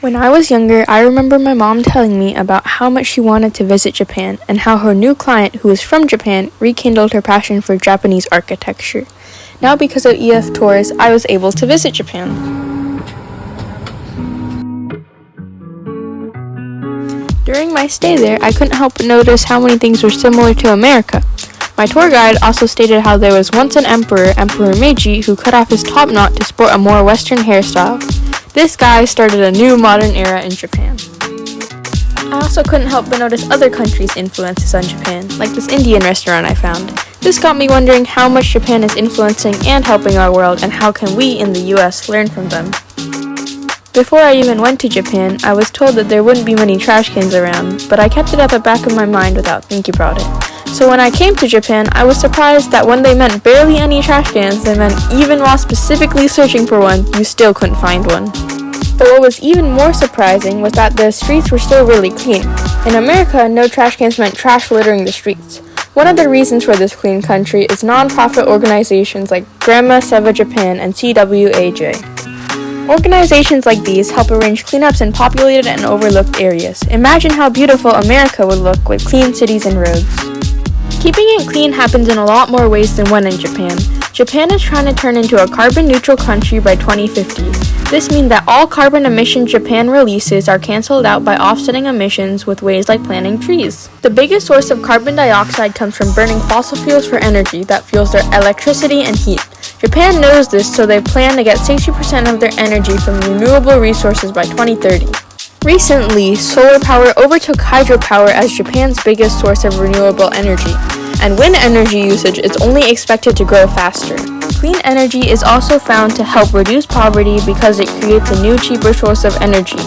When I was younger, I remember my mom telling me about how much she wanted to visit Japan and how her new client, who was from Japan, rekindled her passion for Japanese architecture. Now, because of EF Tours, I was able to visit Japan. During my stay there, I couldn't help but notice how many things were similar to America. My tour guide also stated how there was once an emperor, Emperor Meiji, who cut off his top knot to sport a more Western hairstyle. This guy started a new modern era in Japan. I also couldn't help but notice other countries' influences on Japan, like this Indian restaurant I found. This got me wondering how much Japan is influencing and helping our world, and how can we in the US learn from them. Before I even went to Japan, I was told that there wouldn't be many trash cans around, but I kept it at the back of my mind without thinking about it. So when I came to Japan, I was surprised that when they meant barely any trash cans, they meant even while specifically searching for one, you still couldn't find one. But what was even more surprising was that the streets were still really clean. In America, no trash cans meant trash littering the streets. One of the reasons for this clean country is non-profit organizations like Grandma Seva Japan and CWAJ. Organizations like these help arrange cleanups in populated and overlooked areas. Imagine how beautiful America would look with clean cities and roads. Keeping it clean happens in a lot more ways than one in Japan. Japan is trying to turn into a carbon-neutral country by 2050. This means that all carbon emissions Japan releases are canceled out by offsetting emissions with ways like planting trees. The biggest source of carbon dioxide comes from burning fossil fuels for energy that fuels their electricity and heat. Japan knows this, so they plan to get 60% of their energy from renewable resources by 2030. Recently, solar power overtook hydropower as Japan's biggest source of renewable energy, and wind energy usage is only expected to grow faster. Clean energy is also found to help reduce poverty because it creates a new, cheaper source of energy.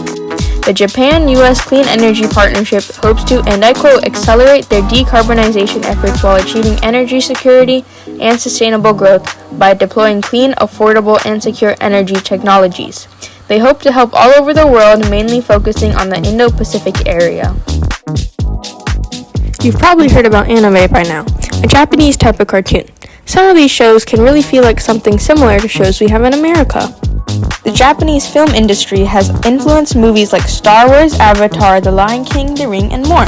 The Japan-US Clean Energy Partnership hopes to, and I quote, accelerate their decarbonization efforts while achieving energy security and sustainable growth by deploying clean, affordable, and secure energy technologies. They hope to help all over the world, mainly focusing on the Indo-Pacific area. You've probably heard about anime by now, a Japanese type of cartoon. Some of these shows can really feel like something similar to shows we have in America. The Japanese film industry has influenced movies like Star Wars, Avatar, The Lion King, The Ring, and more.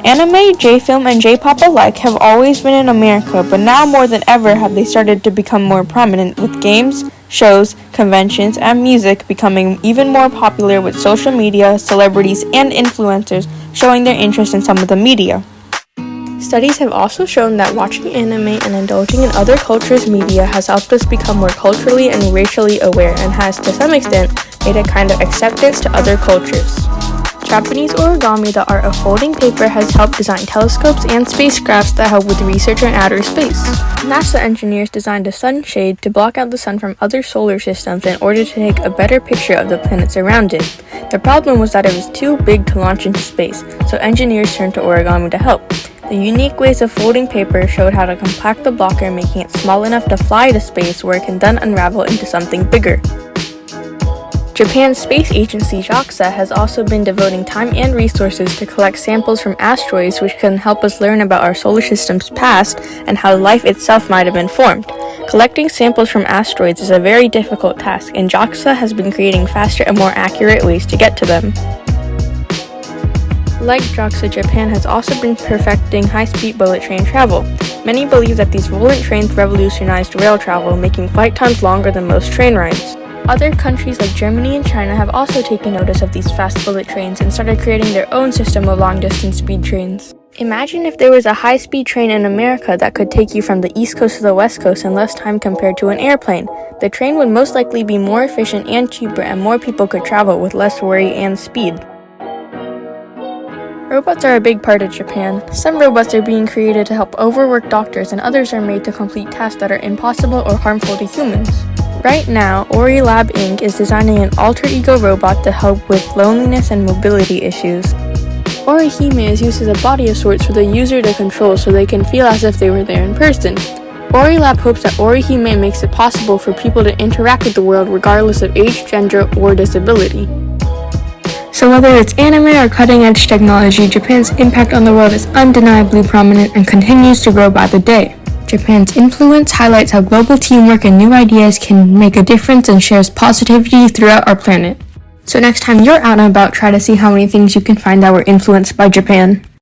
Anime, J-film, and J-pop alike have always been in America, but now more than ever have they started to become more prominent, with games, shows, conventions, and music becoming even more popular, with social media, celebrities, and influencers showing their interest in some of the media. Studies have also shown that watching anime and indulging in other cultures' media has helped us become more culturally and racially aware, and has, to some extent, made a kind of acceptance to other cultures. Japanese origami, the art of folding paper, has helped design telescopes and spacecrafts that help with research in outer space. NASA engineers designed a sunshade to block out the sun from other solar systems in order to take a better picture of the planets around it. The problem was that it was too big to launch into space, so engineers turned to origami to help. The unique ways of folding paper showed how to compact the blocker, making it small enough to fly to space, where it can then unravel into something bigger. Japan's space agency, JAXA, has also been devoting time and resources to collect samples from asteroids, which can help us learn about our solar system's past and how life itself might have been formed. Collecting samples from asteroids is a very difficult task, and JAXA has been creating faster and more accurate ways to get to them. Like JAXA, Japan has also been perfecting high-speed bullet train travel. Many believe that these bullet trains revolutionized rail travel, making flight times longer than most train rides. Other countries like Germany and China have also taken notice of these fast bullet trains and started creating their own system of long-distance speed trains. Imagine if there was a high-speed train in America that could take you from the East Coast to the West Coast in less time compared to an airplane. The train would most likely be more efficient and cheaper, and more people could travel with less worry and speed. Robots are a big part of Japan. Some robots are being created to help overworked doctors, and others are made to complete tasks that are impossible or harmful to humans. Right now, Ori Lab Inc. is designing an alter ego robot to help with loneliness and mobility issues. Orihime is used as a body of sorts for the user to control, so they can feel as if they were there in person. Ori Lab hopes that Orihime makes it possible for people to interact with the world regardless of age, gender, or disability. So whether it's anime or cutting-edge technology, Japan's impact on the world is undeniably prominent and continues to grow by the day. Japan's influence highlights how global teamwork and new ideas can make a difference, and shares positivity throughout our planet. So next time you're out and about, try to see how many things you can find that were influenced by Japan.